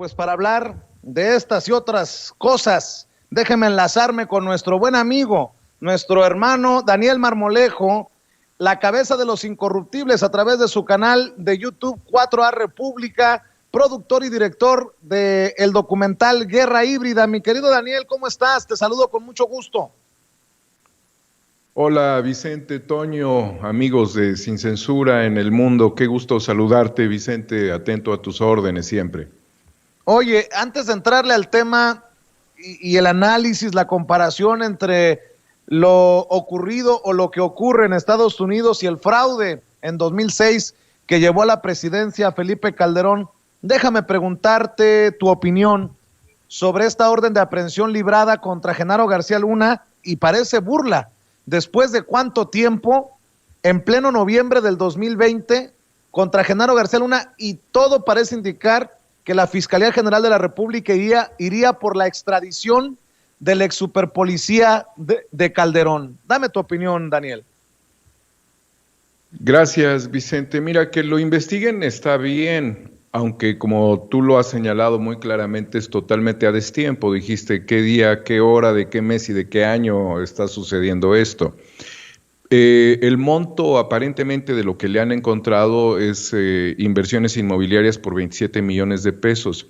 pues para hablar de estas y otras cosas, déjeme enlazarme con nuestro buen amigo, nuestro hermano Daniel Marmolejo, la cabeza de los incorruptibles a través de su canal de YouTube 4A República, productor y director del documental Guerra Híbrida. Mi querido Daniel, ¿cómo estás? Te saludo con mucho gusto. Hola Vicente, Toño, amigos de Sin Censura en el Mundo, qué gusto saludarte, Vicente, atento a tus órdenes siempre. Oye, antes de entrarle al tema y el análisis, la comparación entre lo ocurrido o lo que ocurre en Estados Unidos y el fraude en 2006 que llevó a la presidencia a Felipe Calderón, déjame preguntarte tu opinión sobre esta orden de aprehensión librada contra Genaro García Luna, y parece burla. Después de cuánto tiempo, en pleno noviembre del 2020, contra Genaro García Luna, y todo parece indicar que la Fiscalía General de la República iría por la extradición del ex superpolicía de Calderón. Dame tu opinión, Daniel. Gracias, Vicente. Mira, que lo investiguen está bien, aunque como tú lo has señalado muy claramente, es totalmente a destiempo. Dijiste qué día, qué hora, de qué mes y de qué año está sucediendo esto. El monto aparentemente de lo que le han encontrado es inversiones inmobiliarias por 27 millones de pesos.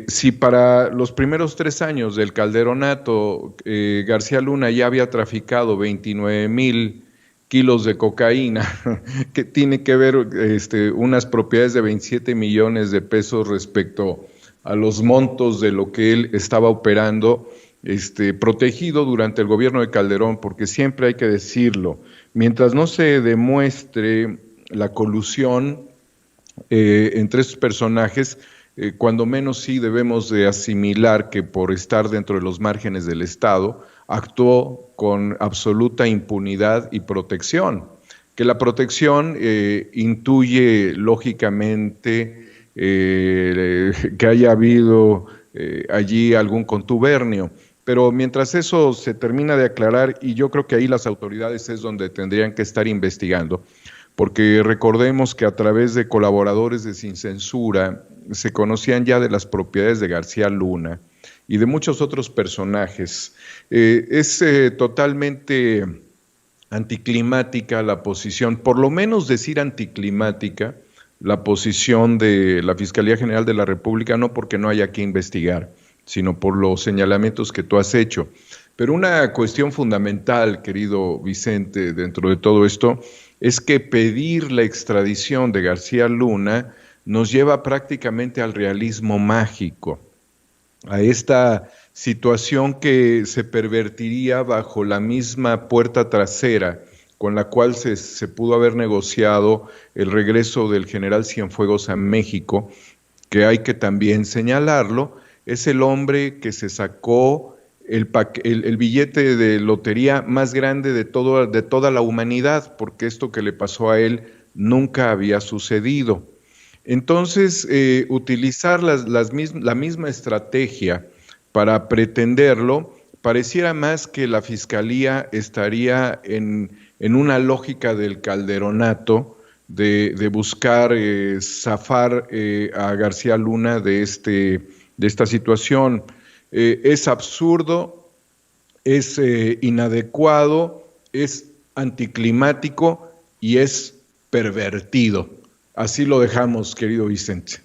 Si para los primeros 3 años del Calderonato García Luna ya había traficado 29,000 kilos de cocaína, que tiene que ver unas propiedades de 27 millones de pesos respecto a los montos de lo que él estaba operando, protegido durante el gobierno de Calderón, porque siempre hay que decirlo, mientras no se demuestre la colusión entre estos personajes, cuando menos sí debemos de asimilar que por estar dentro de los márgenes del Estado, actuó con absoluta impunidad y protección, que la protección intuye lógicamente que haya habido allí algún contubernio, pero mientras eso se termina de aclarar, y yo creo que ahí las autoridades es donde tendrían que estar investigando, porque recordemos que a través de colaboradores de Sin Censura se conocían ya de las propiedades de García Luna y de muchos otros personajes. Es totalmente anticlimática la posición, por lo menos decir anticlimática, la posición de la Fiscalía General de la República, no porque no haya que investigar, sino por los señalamientos que tú has hecho. Pero una cuestión fundamental, querido Vicente, dentro de todo esto, es que pedir la extradición de García Luna nos lleva prácticamente al realismo mágico, a esta situación que se pervertiría bajo la misma puerta trasera con la cual se pudo haber negociado el regreso del general Cienfuegos a México, que hay que también señalarlo, es el hombre que se sacó el billete de lotería más grande de toda la humanidad, porque esto que le pasó a él nunca había sucedido. Entonces, utilizar la misma estrategia para pretenderlo, pareciera más que la Fiscalía estaría en una lógica del calderonato, de buscar zafar a García Luna de esta situación. Es absurdo, es inadecuado, es anticlimático y es pervertido. Así lo dejamos, querido Vicente.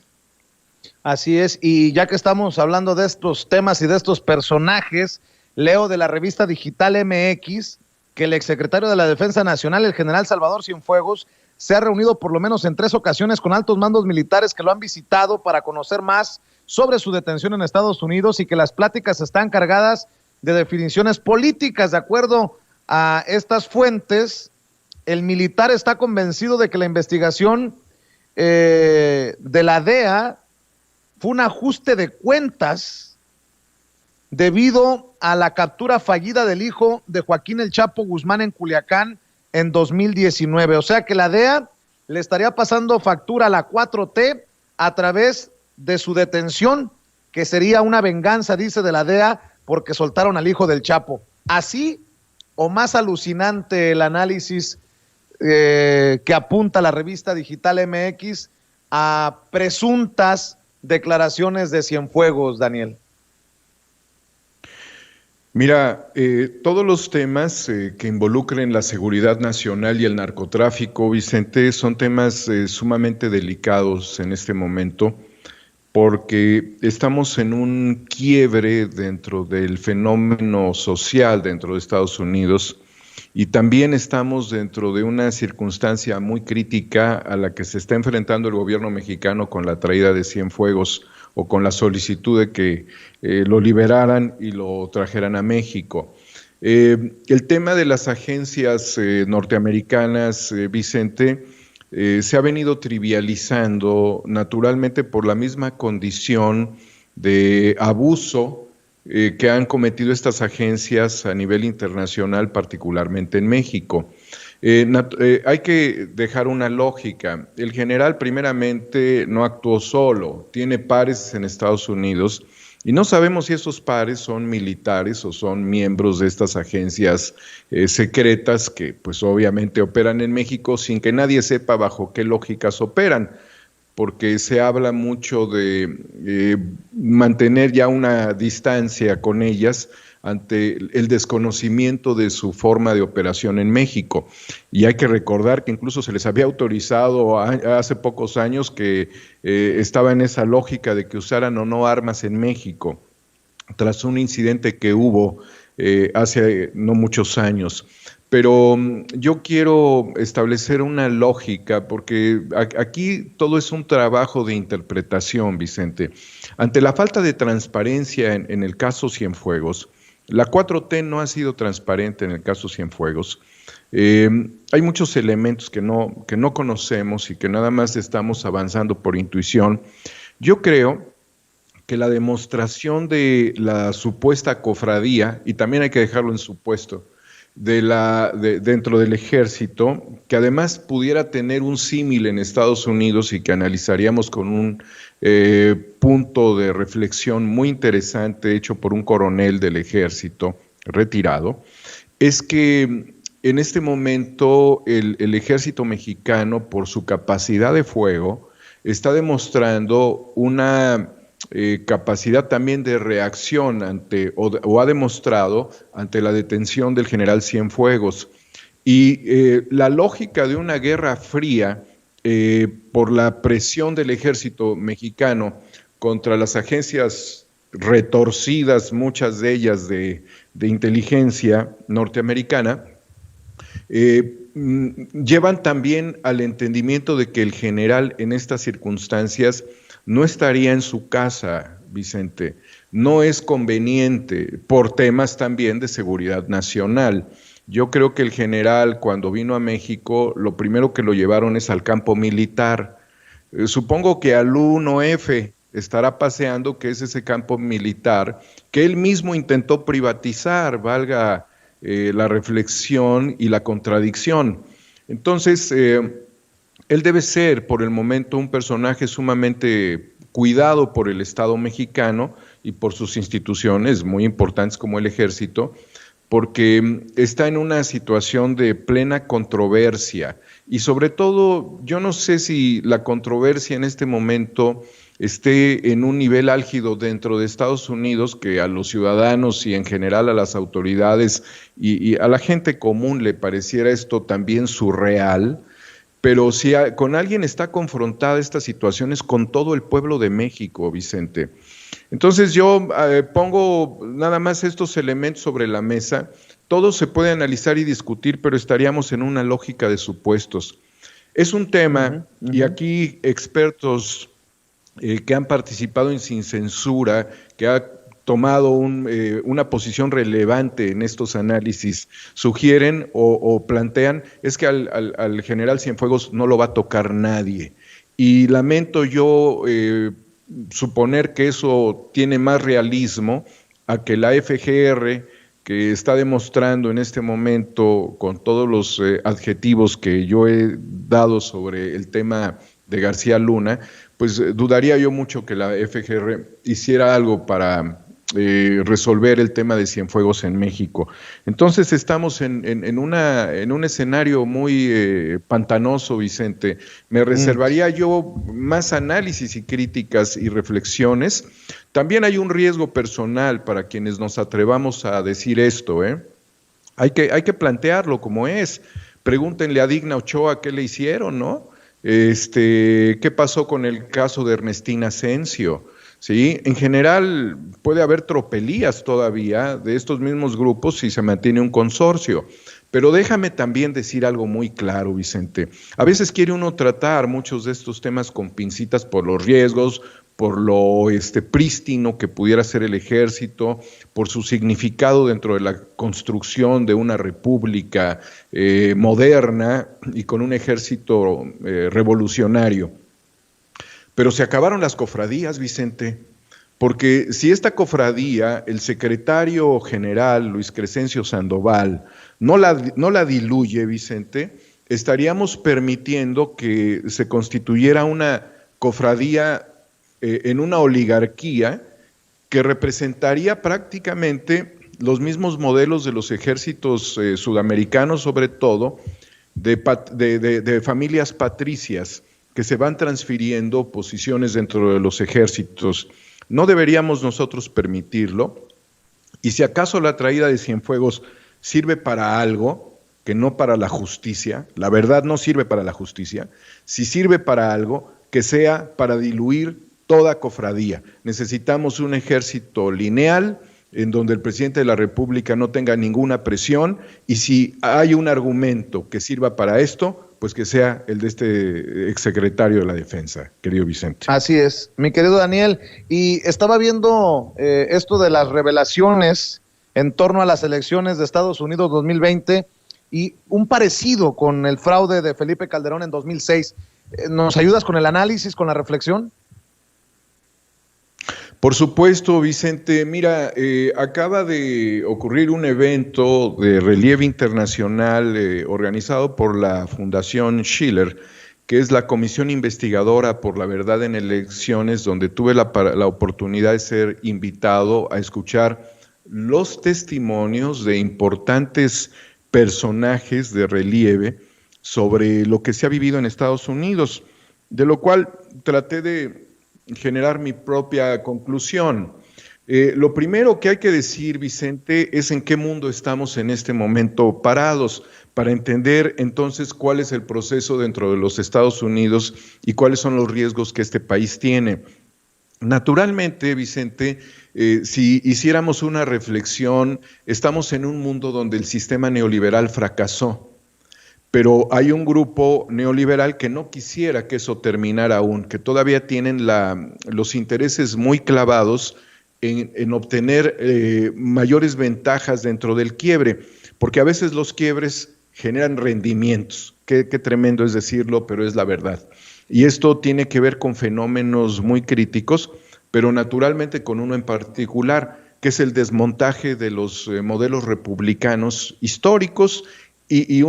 Así es, y ya que estamos hablando de estos temas y de estos personajes, leo de la revista digital MX que el exsecretario de la Defensa Nacional, el general Salvador Cienfuegos, se ha reunido por lo menos en 3 ocasiones con altos mandos militares que lo han visitado para conocer más sobre su detención en Estados Unidos, y que las pláticas están cargadas de definiciones políticas. De acuerdo a estas fuentes, el militar está convencido de que la investigación de la DEA fue un ajuste de cuentas debido a la captura fallida del hijo de Joaquín El Chapo Guzmán en Culiacán en 2019. O sea que la DEA le estaría pasando factura a la 4T a través de su detención, que sería una venganza, dice, de la DEA porque soltaron al hijo del Chapo. Así o más alucinante el análisis que apunta la revista digital MX a presuntas declaraciones de Cienfuegos, Daniel? Mira, todos los temas que involucren la seguridad nacional y el narcotráfico, Vicente, son temas sumamente delicados en este momento, porque estamos en un quiebre dentro del fenómeno social dentro de Estados Unidos y también estamos dentro de una circunstancia muy crítica a la que se está enfrentando el gobierno mexicano con la traída de Cienfuegos o con la solicitud de que lo liberaran y lo trajeran a México. El tema de las agencias norteamericanas, Vicente, se ha venido trivializando naturalmente por la misma condición de abuso que han cometido estas agencias a nivel internacional, particularmente en México. Hay que dejar una lógica. El general primeramente no actuó solo, tiene pares en Estados Unidos y no sabemos si esos pares son militares o son miembros de estas agencias secretas que pues obviamente operan en México sin que nadie sepa bajo qué lógicas operan, porque se habla mucho de mantener ya una distancia con ellas ante el desconocimiento de su forma de operación en México. Y hay que recordar que incluso se les había autorizado hace pocos años que estaba en esa lógica de que usaran o no armas en México, tras un incidente que hubo hace no muchos años. Pero yo quiero establecer una lógica, porque aquí todo es un trabajo de interpretación, Vicente. Ante la falta de transparencia en el caso Cienfuegos, la 4T no ha sido transparente en el caso Cienfuegos. Hay muchos elementos que no conocemos y que nada más estamos avanzando por intuición. Yo creo que la demostración de la supuesta cofradía, y también hay que dejarlo en supuesto, dentro del ejército, que además pudiera tener un símil en Estados Unidos y que analizaríamos con un punto de reflexión muy interesante hecho por un coronel del ejército retirado, es que en este momento el ejército mexicano, por su capacidad de fuego, está demostrando una capacidad también de reacción o ha demostrado ante la detención del general Cienfuegos. Y la lógica de una guerra fría, por la presión del ejército mexicano contra las agencias retorcidas, muchas de ellas de inteligencia norteamericana, llevan también al entendimiento de que el general en estas circunstancias no estaría en su casa, Vicente. No es conveniente por temas también de seguridad nacional. Yo creo que el general, cuando vino a México, lo primero que lo llevaron es al campo militar. Supongo que al 1F estará paseando, que es ese campo militar, que él mismo intentó privatizar, valga la reflexión y la contradicción. Entonces, él debe ser, por el momento, un personaje sumamente cuidado por el Estado mexicano y por sus instituciones muy importantes como el Ejército, porque está en una situación de plena controversia. Y sobre todo, yo no sé si la controversia en este momento esté en un nivel álgido dentro de Estados Unidos, que a los ciudadanos y en general a las autoridades y a la gente común le pareciera esto también surreal. Pero si con alguien está confrontada esta situación es con todo el pueblo de México, Vicente. Entonces yo pongo nada más estos elementos sobre la mesa. Todo se puede analizar y discutir, pero estaríamos en una lógica de supuestos. Es un tema, y aquí expertos que han participado en Sin Censura, que ha tomado una posición relevante en estos análisis, sugieren o plantean, es que al general Cienfuegos no lo va a tocar nadie. Y lamento yo suponer que eso tiene más realismo a que la FGR, que está demostrando en este momento con todos los adjetivos que yo he dado sobre el tema de García Luna, pues dudaría yo mucho que la FGR hiciera algo para resolver el tema de Cienfuegos en México. Entonces estamos en un escenario muy pantanoso, Vicente. Me reservaría yo más análisis y críticas y reflexiones. También hay un riesgo personal para quienes nos atrevamos a decir esto, ¿eh? Hay que plantearlo como es. Pregúntenle a Digna Ochoa qué le hicieron, ¿no? ¿Qué pasó con el caso de Ernestina Asensio? ¿Sí? En general puede haber tropelías todavía de estos mismos grupos si se mantiene un consorcio. Pero déjame también decir algo muy claro, Vicente. A veces quiere uno tratar muchos de estos temas con pincitas por los riesgos, por lo prístino que pudiera ser el ejército, por su significado dentro de la construcción de una república moderna y con un ejército revolucionario. Pero se acabaron las cofradías, Vicente, porque si esta cofradía, el secretario general Luis Crescencio Sandoval, no la diluye, Vicente, estaríamos permitiendo que se constituyera una cofradía en una oligarquía que representaría prácticamente los mismos modelos de los ejércitos sudamericanos, sobre todo, de familias patricias que se van transfiriendo posiciones dentro de los ejércitos. No deberíamos nosotros permitirlo, y si acaso la traída de Cienfuegos sirve para algo, que no para la justicia, la verdad no sirve para la justicia, si sirve para algo, que sea para diluir toda cofradía. Necesitamos un ejército lineal, en donde el presidente de la República no tenga ninguna presión, y si hay un argumento que sirva para esto, pues que sea el de este exsecretario de la Defensa, querido Vicente. Así es, mi querido Daniel, y estaba viendo esto de las revelaciones en torno a las elecciones de Estados Unidos 2020 y un parecido con el fraude de Felipe Calderón en 2006. ¿Nos ayudas con el análisis, con la reflexión? Por supuesto, Vicente. Mira, acaba de ocurrir un evento de relieve internacional organizado por la Fundación Schiller, que es la comisión investigadora por la verdad en elecciones, donde tuve la oportunidad de ser invitado a escuchar los testimonios de importantes personajes de relieve sobre lo que se ha vivido en Estados Unidos, de lo cual traté de generar mi propia conclusión. Lo primero que hay que decir, Vicente, es en qué mundo estamos en este momento parados, para entender entonces cuál es el proceso dentro de los Estados Unidos y cuáles son los riesgos que este país tiene. Naturalmente, Vicente, si hiciéramos una reflexión, estamos en un mundo donde el sistema neoliberal fracasó. Pero hay un grupo neoliberal que no quisiera que eso terminara aún, que todavía tienen los intereses muy clavados en obtener mayores ventajas dentro del quiebre, porque a veces los quiebres generan rendimientos. Qué tremendo es decirlo, pero es la verdad. Y esto tiene que ver con fenómenos muy críticos, pero naturalmente con uno en particular, que es el desmontaje de los modelos republicanos históricos y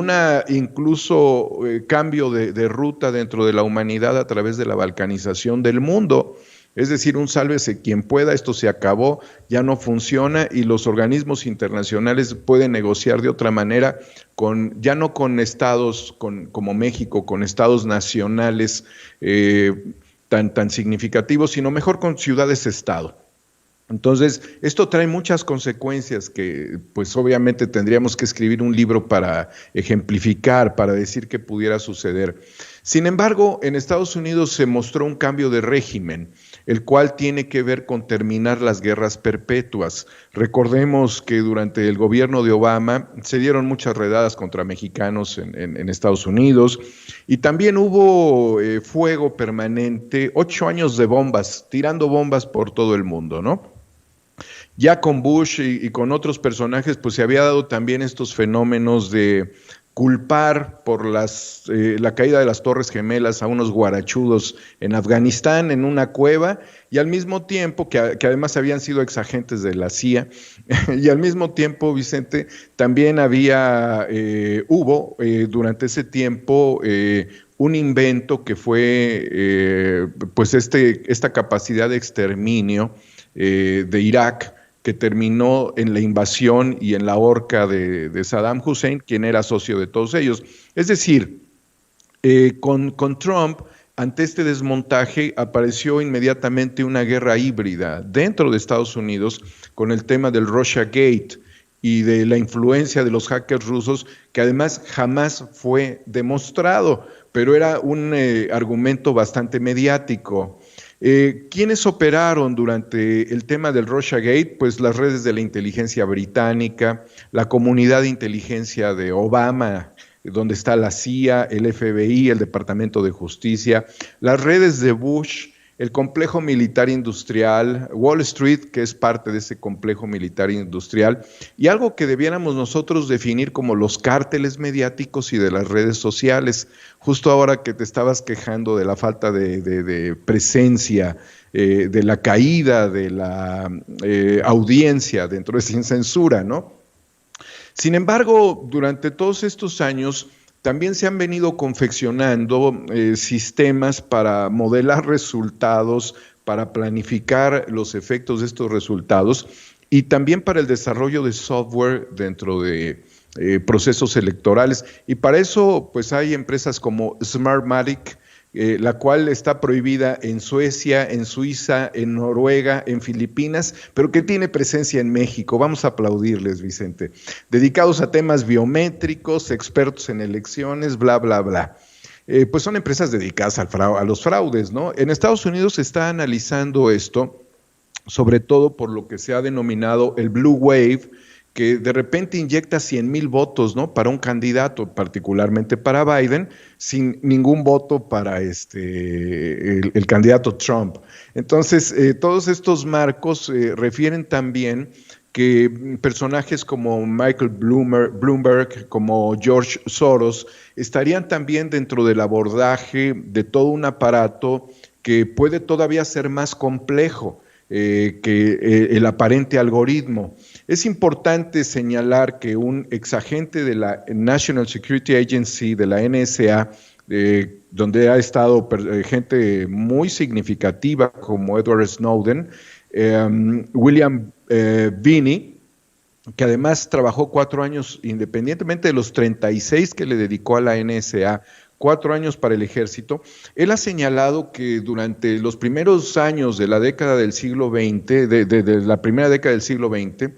incluso cambio de ruta dentro de la humanidad a través de la balcanización del mundo. Es decir, un sálvese quien pueda, esto se acabó, ya no funciona y los organismos internacionales pueden negociar de otra manera, ya no con estados como México, con estados nacionales tan significativos, sino mejor con ciudades-estado. Entonces, esto trae muchas consecuencias que, pues obviamente tendríamos que escribir un libro para ejemplificar, para decir qué pudiera suceder. Sin embargo, en Estados Unidos se mostró un cambio de régimen, el cual tiene que ver con terminar las guerras perpetuas. Recordemos que durante el gobierno de Obama se dieron muchas redadas contra mexicanos en Estados Unidos y también hubo fuego permanente, 8 años de bombas, tirando bombas por todo el mundo, ¿no? Ya con Bush y con otros personajes, pues se había dado también estos fenómenos de culpar por la caída de las Torres Gemelas a unos guarachudos en Afganistán, en una cueva, y al mismo tiempo, que además habían sido exagentes de la CIA, y al mismo tiempo, Vicente, también hubo durante ese tiempo un invento que fue pues esta capacidad de exterminio de Irak, que terminó en la invasión y en la horca de Saddam Hussein, quien era socio de todos ellos. Es decir, con Trump, ante este desmontaje, apareció inmediatamente una guerra híbrida dentro de Estados Unidos con el tema del Russiagate y de la influencia de los hackers rusos, que además jamás fue demostrado, pero era un argumento bastante mediático. ¿Quiénes operaron durante el tema del Russiagate? Pues las redes de la inteligencia británica, la comunidad de inteligencia de Obama, donde está la CIA, el FBI, el Departamento de Justicia, las redes de Bush, el complejo militar industrial, Wall Street, que es parte de ese complejo militar industrial, y algo que debiéramos nosotros definir como los cárteles mediáticos y de las redes sociales. Justo ahora que te estabas quejando de la falta de presencia, de la caída de la audiencia dentro de Sin Censura, ¿no? Sin embargo, durante todos estos años también se han venido confeccionando sistemas para modelar resultados, para planificar los efectos de estos resultados y también para el desarrollo de software dentro de procesos electorales. Y para eso, pues hay empresas como Smartmatic, la cual está prohibida en Suecia, en Suiza, en Noruega, en Filipinas, pero que tiene presencia en México. Vamos a aplaudirles, Vicente. Dedicados a temas biométricos, expertos en elecciones, bla, bla, bla. Pues son empresas dedicadas a los fraudes, ¿no? En Estados Unidos se está analizando esto, sobre todo por lo que se ha denominado el Blue Wave, que de repente inyecta 100,000 votos, ¿no? Para un candidato, particularmente para Biden, sin ningún voto para el candidato Trump. Entonces, todos estos marcos refieren también que personajes como Michael Bloomberg, como George Soros, estarían también dentro del abordaje de todo un aparato que puede todavía ser más complejo que el aparente algoritmo. Es importante señalar que un exagente de la National Security Agency, de la NSA, donde ha estado gente muy significativa como Edward Snowden, William Binney, que además trabajó 4 años, independientemente de los 36 que le dedicó a la NSA, 4 años para el ejército. Él ha señalado que durante los primeros años de la década del siglo XX, de la primera década del siglo XX,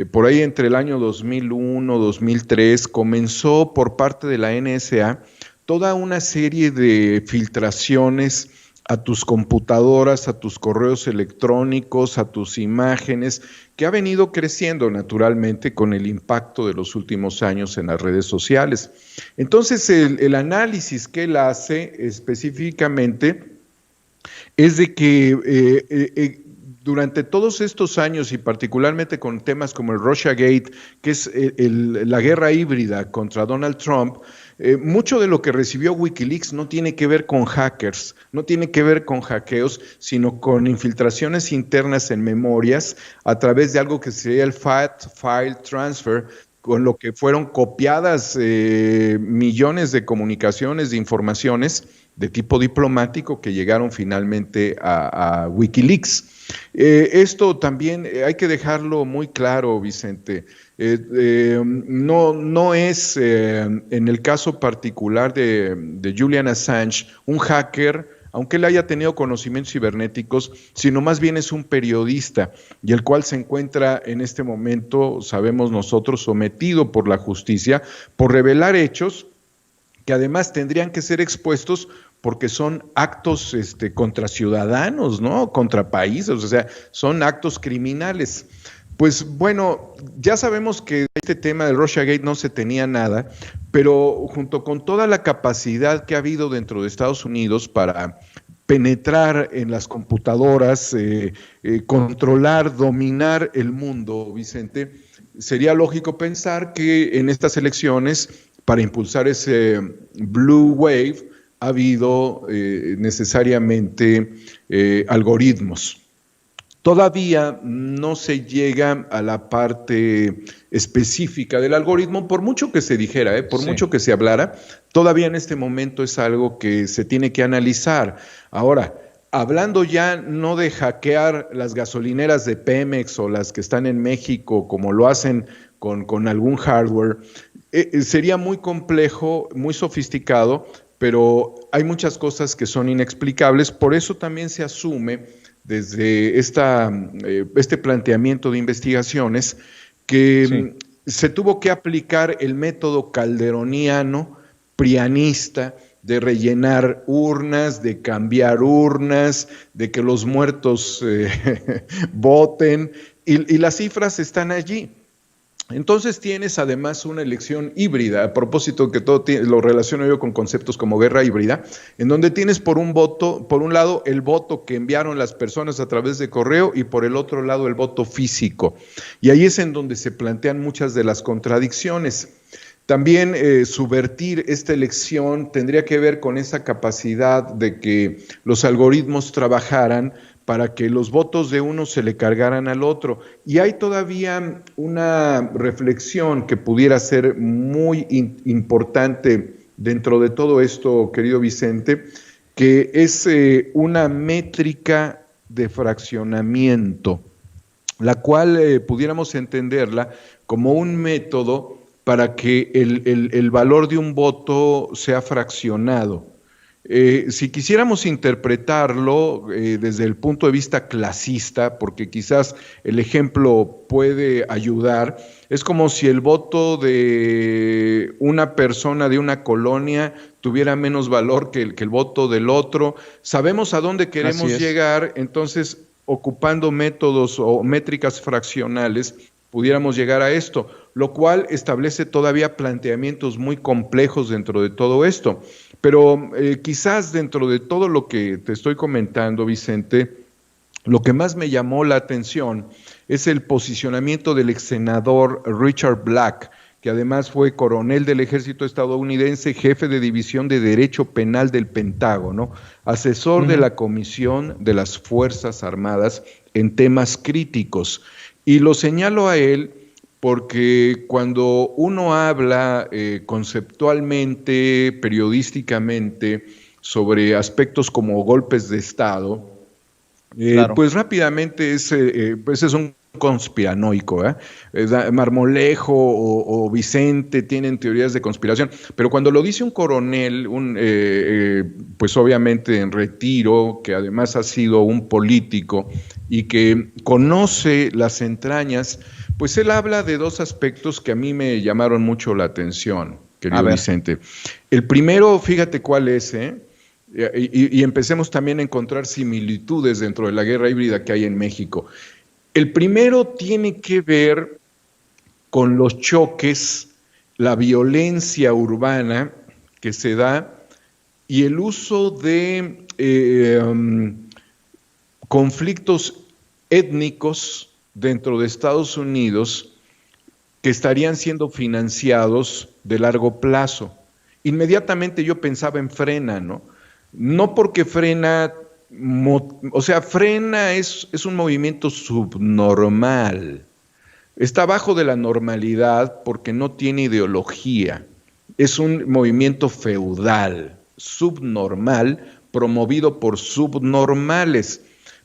por ahí entre el año 2001, 2003, comenzó por parte de la NSA toda una serie de filtraciones a tus computadoras, a tus correos electrónicos, a tus imágenes, que ha venido creciendo naturalmente con el impacto de los últimos años en las redes sociales. Entonces, el análisis que él hace específicamente es de que durante todos estos años y particularmente con temas como el Russiagate, que es la guerra híbrida contra Donald Trump, mucho de lo que recibió Wikileaks no tiene que ver con hackers, no tiene que ver con hackeos, sino con infiltraciones internas en memorias a través de algo que sería el Fat File Transfer, con lo que fueron copiadas millones de comunicaciones, de informaciones de tipo diplomático que llegaron finalmente a Wikileaks. Esto también hay que dejarlo muy claro, Vicente. No es, en el caso particular de Julian Assange, un hacker, aunque él haya tenido conocimientos cibernéticos, sino más bien es un periodista, y el cual se encuentra en este momento, sabemos nosotros, sometido por la justicia por revelar hechos que además tendrían que ser expuestos porque son actos contra ciudadanos, ¿no? Contra países, o sea, son actos criminales. Pues bueno, ya sabemos que de este tema del Russiagate no se tenía nada, pero junto con toda la capacidad que ha habido dentro de Estados Unidos para penetrar en las computadoras, controlar, dominar el mundo, Vicente, sería lógico pensar que en estas elecciones, para impulsar ese Blue Wave, ha habido necesariamente algoritmos. Todavía no se llega a la parte específica del algoritmo, por mucho que se dijera, por mucho que se hablara, todavía en este momento es algo que se tiene que analizar. Ahora, hablando ya no de hackear las gasolineras de Pemex o las que están en México, como lo hacen con algún hardware, sería muy complejo, muy sofisticado, pero hay muchas cosas que son inexplicables. Por eso también se asume desde este planteamiento de investigaciones que se tuvo que aplicar el método calderoniano, prianista, de rellenar urnas, de cambiar urnas, de que los muertos voten, y las cifras están allí. Entonces tienes además una elección híbrida, a propósito que todo lo relaciono yo con conceptos como guerra híbrida, en donde tienes por un lado el voto que enviaron las personas a través de correo y por el otro lado el voto físico. Y ahí es en donde se plantean muchas de las contradicciones. También subvertir esta elección tendría que ver con esa capacidad de que los algoritmos trabajaran para que los votos de uno se le cargaran al otro. Y hay todavía una reflexión que pudiera ser muy importante dentro de todo esto, querido Vicente, que es una métrica de fraccionamiento, la cual pudiéramos entenderla como un método para que el valor de un voto sea fraccionado. Si quisiéramos interpretarlo desde el punto de vista clasista, porque quizás el ejemplo puede ayudar, es como si el voto de una persona de una colonia tuviera menos valor que el voto del otro. Sabemos a dónde queremos llegar, entonces ocupando métodos o métricas fraccionales, pudiéramos llegar a esto, lo cual establece todavía planteamientos muy complejos dentro de todo esto. Pero quizás dentro de todo lo que te estoy comentando, Vicente, lo que más me llamó la atención es el posicionamiento del ex senador Richard Black, que además fue coronel del ejército estadounidense, jefe de división de Derecho Penal del Pentágono, asesor de la Comisión de las Fuerzas Armadas en temas críticos. Y lo señalo a él porque cuando uno habla conceptualmente, periodísticamente, sobre aspectos como golpes de Estado, claro, pues rápidamente pues es un conspiranoico, Marmolejo o Vicente tienen teorías de conspiración, pero cuando lo dice un coronel, pues obviamente en retiro, que además ha sido un político y que conoce las entrañas, pues él habla de dos aspectos que a mí me llamaron mucho la atención, querido Vicente. El primero, fíjate cuál es, y empecemos también a encontrar similitudes dentro de la guerra híbrida que hay en México. El primero tiene que ver con los choques, la violencia urbana que se da y el uso de conflictos étnicos dentro de Estados Unidos que estarían siendo financiados de largo plazo. Inmediatamente yo pensaba en Frena, ¿no? No porque Frena, o sea, Frena es un movimiento subnormal, está abajo de la normalidad porque no tiene ideología, es un movimiento feudal, subnormal, promovido por subnormales.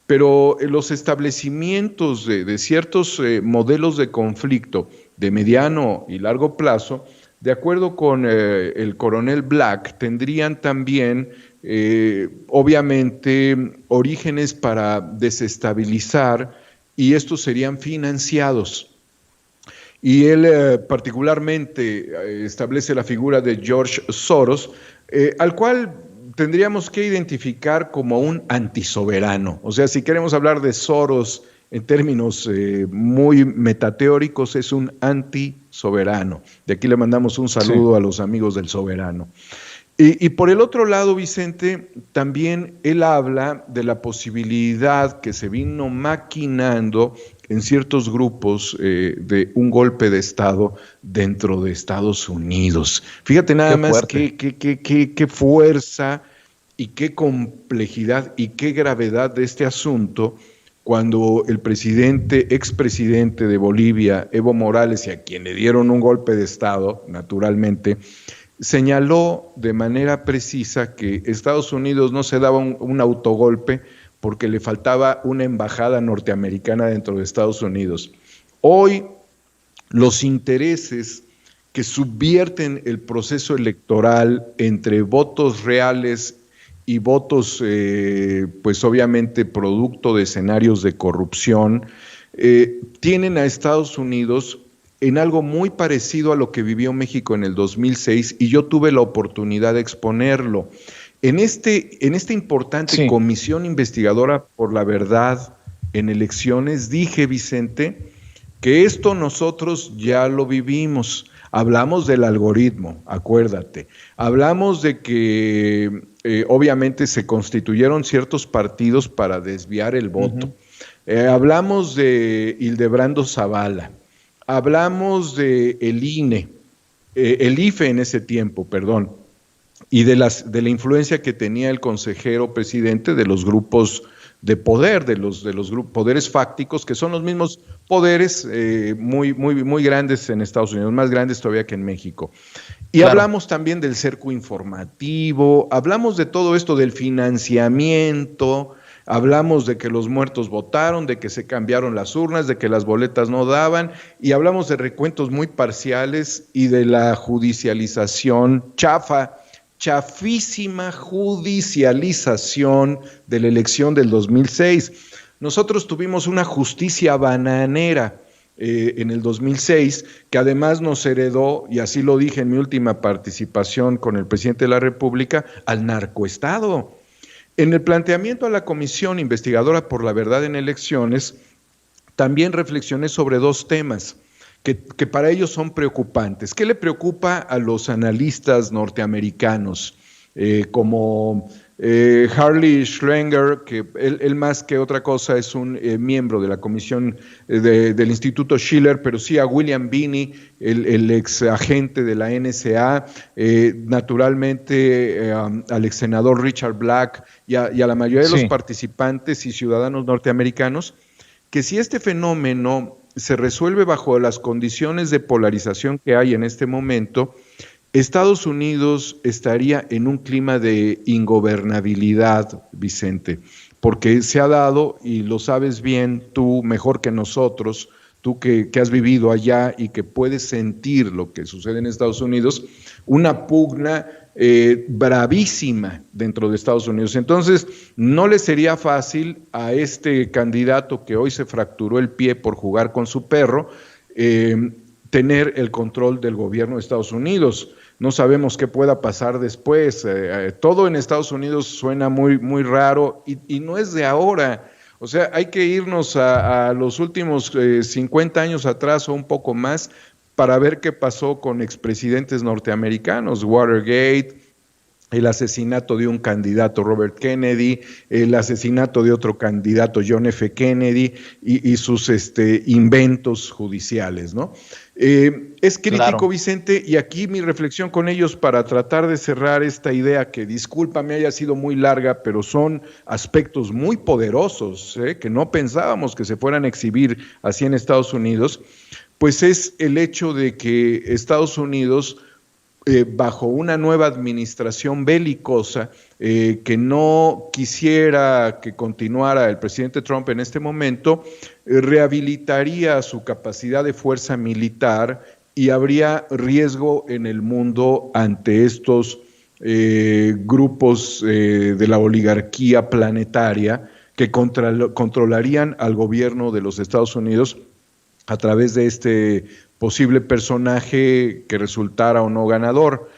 Pero los establecimientos de ciertos modelos de conflicto de mediano y largo plazo, de acuerdo con el coronel Black, tendrían también, obviamente, orígenes para desestabilizar y estos serían financiados. Y él particularmente establece la figura de George Soros, al cual tendríamos que identificar como un antisoberano. O sea, si queremos hablar de Soros en términos muy metateóricos, es un antisoberano. De aquí le mandamos un saludo a los amigos del soberano. Y por el otro lado, Vicente, también él habla de la posibilidad que se vino maquinando en ciertos grupos de un golpe de Estado dentro de Estados Unidos. Fíjate nada más qué fuerza y qué complejidad y qué gravedad de este asunto cuando el expresidente de Bolivia, Evo Morales, y a quien le dieron un golpe de Estado, naturalmente, señaló de manera precisa que Estados Unidos no se daba un autogolpe porque le faltaba una embajada norteamericana dentro de Estados Unidos. Hoy los intereses que subvierten el proceso electoral entre votos reales y votos, pues obviamente producto de escenarios de corrupción, tienen a Estados Unidos en algo muy parecido a lo que vivió México en el 2006, y yo tuve la oportunidad de exponerlo. En esta importante comisión investigadora por la verdad en elecciones, dije, Vicente, que esto nosotros ya lo vivimos. Hablamos del algoritmo, acuérdate. Hablamos de que obviamente se constituyeron ciertos partidos para desviar el voto. Hablamos de Hildebrando Zavala. Hablamos de el INE, el IFE en ese tiempo, perdón, y de la influencia que tenía el consejero presidente de los grupos de poder, de los poderes fácticos, que son los mismos poderes muy grandes en Estados Unidos, más grandes todavía que en México. Y claro, hablamos también del cerco informativo, hablamos de todo esto, del financiamiento, hablamos de que los muertos votaron, de que se cambiaron las urnas, de que las boletas no daban, y hablamos de recuentos muy parciales y de la judicialización chafísima judicialización de la elección del 2006. Nosotros tuvimos una justicia bananera en el 2006, que además nos heredó, y así lo dije en mi última participación con el presidente de la República, al narcoestado. En el planteamiento a la Comisión Investigadora por la Verdad en Elecciones, también reflexioné sobre dos temas que para ellos son preocupantes. ¿Qué le preocupa a los analistas norteamericanos? Como Harley Schrenger, que él más que otra cosa es un miembro de la comisión del Instituto Schiller, pero sí a William Binney, el ex agente de la NSA, naturalmente al ex senador Richard Black y a la mayoría de los participantes y ciudadanos norteamericanos, que si este fenómeno se resuelve bajo las condiciones de polarización que hay en este momento, Estados Unidos estaría en un clima de ingobernabilidad, Vicente, porque se ha dado, y lo sabes bien tú mejor que nosotros, tú que has vivido allá y que puedes sentir lo que sucede en Estados Unidos, una pugna bravísima dentro de Estados Unidos. Entonces, no le sería fácil a este candidato que hoy se fracturó el pie por jugar con su perro, tener el control del gobierno de Estados Unidos. No sabemos qué pueda pasar después. Todo en Estados Unidos suena muy raro y no es de ahora. O sea, hay que irnos a los últimos 50 años atrás o un poco más para ver qué pasó con expresidentes norteamericanos, Watergate, el asesinato de un candidato, Robert Kennedy, el asesinato de otro candidato, John F. Kennedy, y sus inventos judiciales, ¿no? Es crítico, claro, Vicente, y aquí mi reflexión con ellos para tratar de cerrar esta idea que, discúlpame, haya sido muy larga, pero son aspectos muy poderosos, que no pensábamos que se fueran a exhibir así en Estados Unidos, pues es el hecho de que Estados Unidos, bajo una nueva administración belicosa, que no quisiera que continuara el presidente Trump en este momento, rehabilitaría su capacidad de fuerza militar y habría riesgo en el mundo ante estos grupos de la oligarquía planetaria que controlarían al gobierno de los Estados Unidos a través de este posible personaje que resultara o no ganador.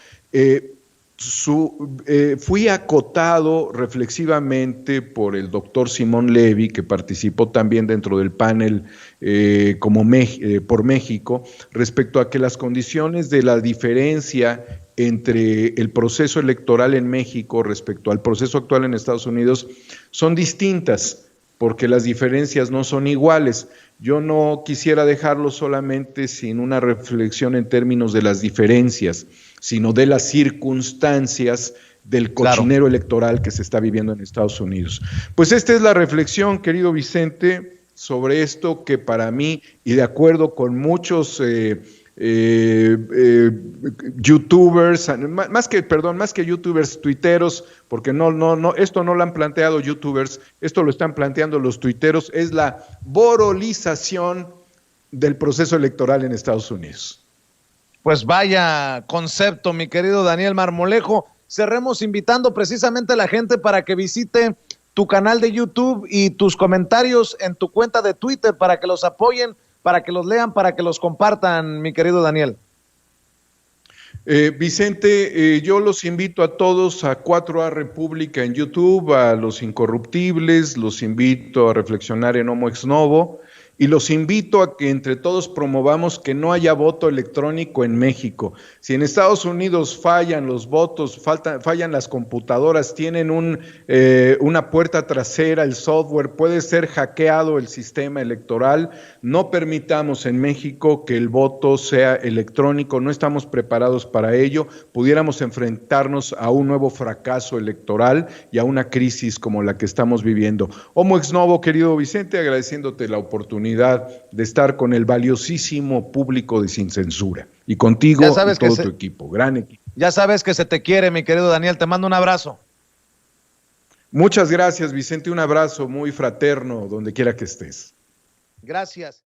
Fui acotado reflexivamente por el doctor Simón Levy, que participó también dentro del panel por México, respecto a que las condiciones de la diferencia entre el proceso electoral en México respecto al proceso actual en Estados Unidos son distintas, porque las diferencias no son iguales. Yo no quisiera dejarlo solamente sin una reflexión en términos de las diferencias, sino de las circunstancias del cochinero electoral que se está viviendo en Estados Unidos. Pues esta es la reflexión, querido Vicente, sobre esto que para mí, y de acuerdo con muchos youtubers, más que youtubers, tuiteros, porque esto no lo han planteado youtubers, esto lo están planteando los tuiteros, es la borolización del proceso electoral en Estados Unidos. Pues vaya concepto, mi querido Daniel Marmolejo. Cerremos invitando precisamente a la gente para que visite tu canal de YouTube y tus comentarios en tu cuenta de Twitter para que los apoyen, para que los lean, para que los compartan, mi querido Daniel. Vicente, yo los invito a todos a 4A República en YouTube, a Los Incorruptibles, los invito a reflexionar en Homo Ex Novo y los invito a que entre todos promovamos que no haya voto electrónico en México. Si en Estados Unidos fallan los votos, fallan las computadoras, tienen una puerta trasera, el software, puede ser hackeado el sistema electoral, no permitamos en México que el voto sea electrónico, no estamos preparados para ello, pudiéramos enfrentarnos a un nuevo fracaso electoral y a una crisis como la que estamos viviendo. Homo Ex Novo, querido Vicente, agradeciéndote la oportunidad de estar con el valiosísimo público de Sin Censura y contigo y todo tu equipo, gran equipo. Ya sabes que se te quiere, mi querido Daniel, te mando un abrazo. Muchas gracias, Vicente, un abrazo muy fraterno donde quiera que estés. Gracias.